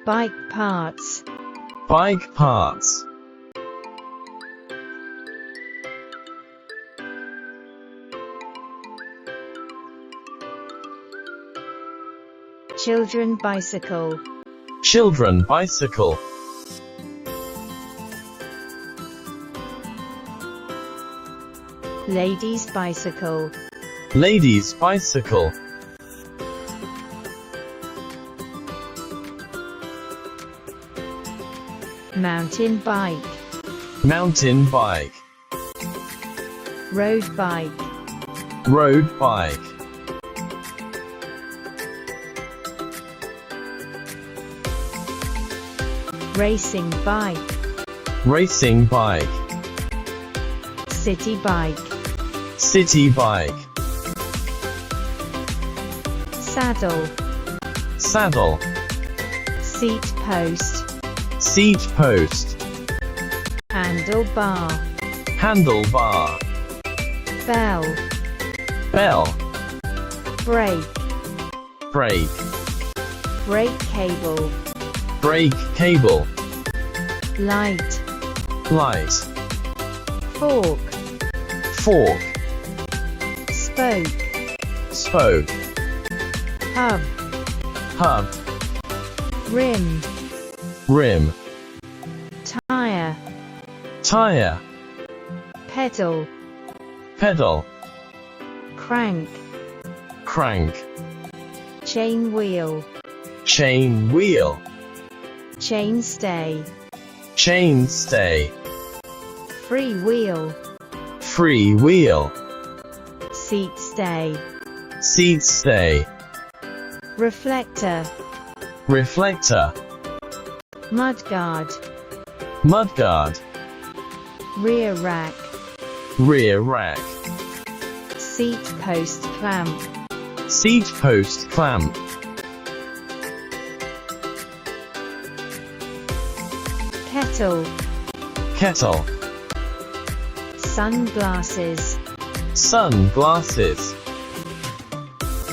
Bike parts. Bike parts. Children bicycle. Children bicycle. Ladies bicycle. Ladies bicycle. Mountain bike. Mountain bike. Road bike. Road bike. Racing bike. Racing bike. City bike. City bike. Saddle. Saddle. Seat post. Seat post. Handlebar. Handlebar. Bell. Bell. Brake. Brake. Brake cable. Brake cable. Light. Light. Fork. Fork. Spoke. Spoke. Hub. Hub. Rim. Rim. Tire. Tire. Pedal. Pedal. Crank. Crank. Chain wheel. Chain wheel. Chainstay. Chainstay. Free wheel. Free wheel. Seat stay. Seat stay. Reflector. Reflector. Mudguard. Mudguard. Rear rack. Rear rack. Seat post clamp. Seat post clamp. Kettle. Kettle. Sunglasses. Sunglasses.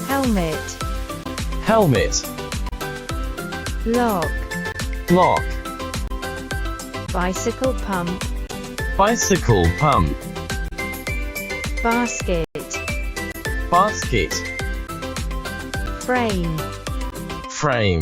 Helmet. Helmet. Lock. Lock. Bicycle pump. Bicycle pump. Basket. Basket. Frame. Frame.